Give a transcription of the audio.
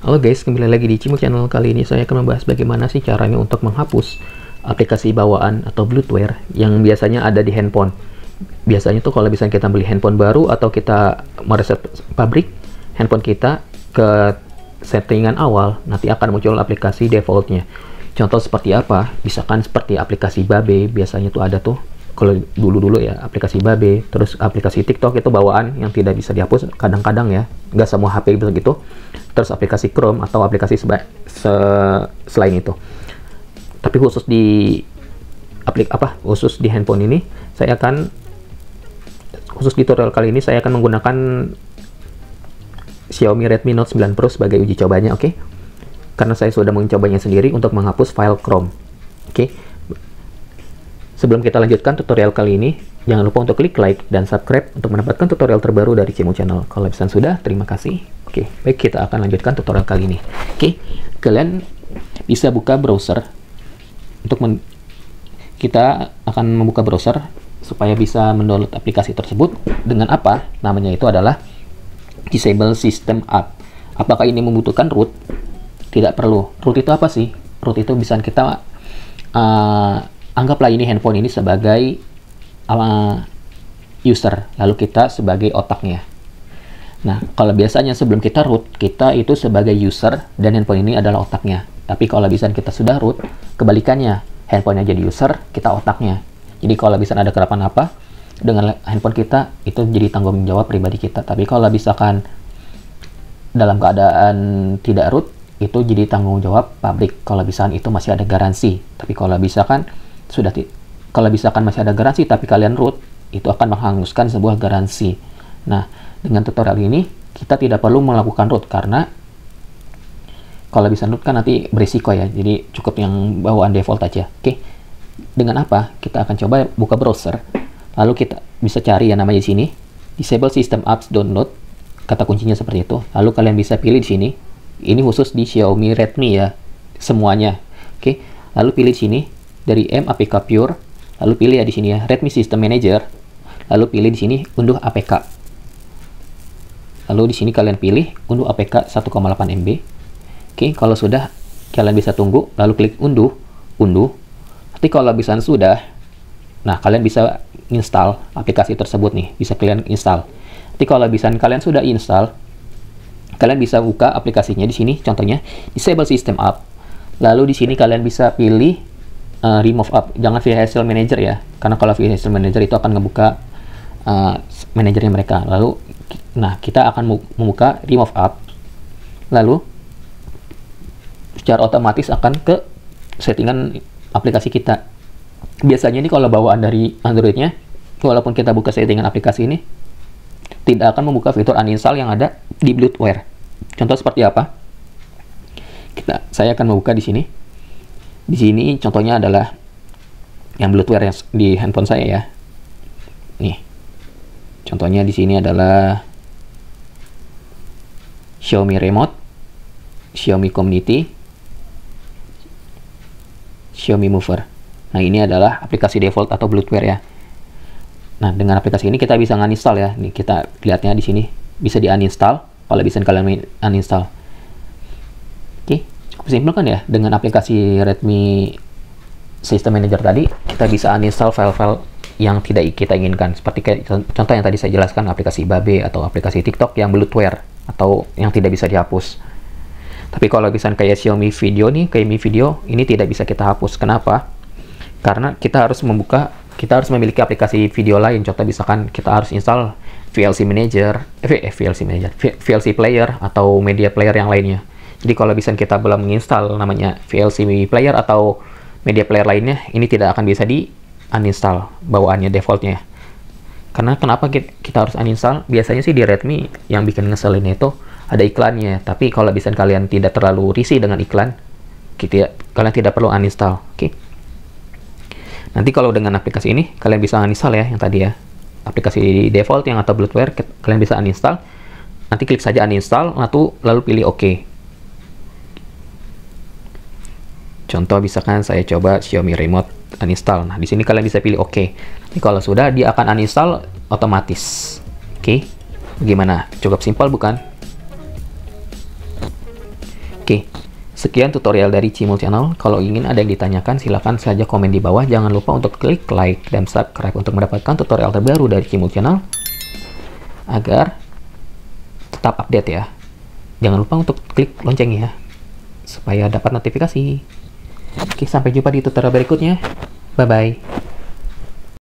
Halo guys, kembali lagi di Cimo Channel. Kali ini saya akan membahas bagaimana sih caranya untuk menghapus aplikasi bawaan atau bloatware yang biasanya ada di handphone. Biasanya tuh kalau misalnya kita beli handphone baru atau kita mereset pabrik handphone kita ke settingan awal, nanti akan muncul aplikasi defaultnya. Contoh seperti apa? Misalkan seperti aplikasi Babe, biasanya tuh ada tuh. Kalau dulu ya, aplikasi Babe, terus aplikasi TikTok itu bawaan yang tidak bisa dihapus kadang-kadang ya, nggak semua HP bisa gitu. Terus aplikasi Chrome atau aplikasi selain itu. Tapi khusus di khusus di handphone ini, khusus di tutorial kali ini saya akan menggunakan Xiaomi Redmi Note 9 Pro sebagai uji cobanya, oke? Karena saya sudah mencobanya sendiri untuk menghapus file Chrome, oke? Sebelum kita lanjutkan tutorial kali ini, jangan lupa untuk klik like dan subscribe untuk mendapatkan tutorial terbaru dari Cimo Channel. Kalau misalnya sudah, terima kasih. Oke, baik, kita akan lanjutkan tutorial kali ini. Oke, kalian bisa buka browser. Kita akan membuka browser supaya bisa mendownload aplikasi tersebut. Dengan apa? Namanya itu adalah Disable System App. Apakah ini membutuhkan root? Tidak perlu. Root itu apa sih? Root itu bisa kita anggaplah ini handphone ini sebagai user, lalu kita sebagai otaknya. Nah, kalau biasanya sebelum kita root, kita itu sebagai user dan handphone ini adalah otaknya. Tapi kalau bisa kita sudah root, kebalikannya, handphonenya jadi user, kita otaknya. Jadi kalau bisa ada kerapan apa dengan handphone kita, itu jadi tanggung jawab pribadi kita. Tapi kalau misalkan dalam keadaan tidak root, itu jadi tanggung jawab pabrik. Kalau misalkan itu masih ada garansi. Tapi kalau misalkan masih ada garansi tapi kalian root, itu akan menghanguskan sebuah garansi. Nah, dengan tutorial ini kita tidak perlu melakukan root karena kalau bisa root kan nanti berisiko ya. Jadi cukup yang bawaan default aja. Oke. Dengan apa? Kita akan coba buka browser. Lalu kita bisa cari yang namanya di sini, Disable System Apps Download. Kata kuncinya seperti itu. Lalu kalian bisa pilih di sini. Ini khusus di Xiaomi Redmi ya, semuanya. Oke. Lalu pilih di sini dari APK Pure, lalu pilih ya di sini ya Redmi System Manager, lalu pilih di sini unduh APK. Lalu di sini kalian pilih unduh APK 1,8 MB. Oke, kalau sudah kalian bisa tunggu, lalu klik unduh. Nanti kalau bisa sudah, nah kalian bisa install aplikasi tersebut nih, bisa kalian install. Nanti kalau bisa kalian sudah install, kalian bisa buka aplikasinya di sini, contohnya Disable System App. Lalu di sini kalian bisa pilih remove app, jangan VHSL Manager ya, karena kalau VHSL Manager itu akan ngebuka manajernya mereka. Lalu, nah kita akan membuka remove app, lalu secara otomatis akan ke settingan aplikasi kita. Biasanya ini kalau bawaan dari Androidnya, walaupun kita buka settingan aplikasi ini, tidak akan membuka fitur uninstall yang ada di bloatware. Contoh seperti apa? Saya akan membuka di sini. Di sini contohnya adalah yang bloatware yang di handphone saya ya. Nih. Contohnya di sini adalah Xiaomi Remote, Xiaomi Community, Xiaomi Mover. Nah, ini adalah aplikasi default atau bloatware ya. Nah, dengan aplikasi ini kita bisa uninstall ya. Nih, kita lihatnya di sini bisa di-uninstall. Kalau bisa kalian uninstall. Oke. Simpel kan ya, dengan aplikasi Redmi System Manager tadi kita bisa uninstall file-file yang tidak kita inginkan, seperti kayak contoh yang tadi saya jelaskan, aplikasi Babe atau aplikasi TikTok yang bloatware atau yang tidak bisa dihapus. Tapi kalau bisa kayak Xiaomi Video nih, kayak Mi Video ini tidak bisa kita hapus. Kenapa? Karena kita harus memiliki aplikasi video lain. Contoh misalkan kita harus install VLC Player atau media player yang lainnya. Jadi kalau bisa kita belum menginstal namanya VLC Player atau media player lainnya, ini tidak akan bisa di-uninstall bawaannya defaultnya. Karena kenapa kita harus uninstall? Biasanya sih di Redmi yang bikin ngeselin itu ada iklannya. Tapi kalau bisa kalian tidak terlalu risih dengan iklan, kalian tidak perlu uninstall. Oke. Nanti kalau dengan aplikasi ini kalian bisa uninstall ya yang tadi ya. Aplikasi default yang atau bloatware kalian bisa uninstall. Nanti klik saja uninstall, lalu pilih OK. Contoh misalkan saya coba Xiaomi Remote uninstall. Nah, di sini kalian bisa pilih OK. Nanti kalau sudah, dia akan uninstall otomatis. Oke. Gimana? Cukup simpel bukan? Oke, sekian tutorial dari Cimol Channel. Kalau ingin ada yang ditanyakan, silahkan saja komen di bawah. Jangan lupa untuk klik like dan subscribe untuk mendapatkan tutorial terbaru dari Cimol Channel, agar tetap update ya. Jangan lupa untuk klik loncengnya, supaya dapat notifikasi. Oke, sampai jumpa di tutorial berikutnya. Bye-bye.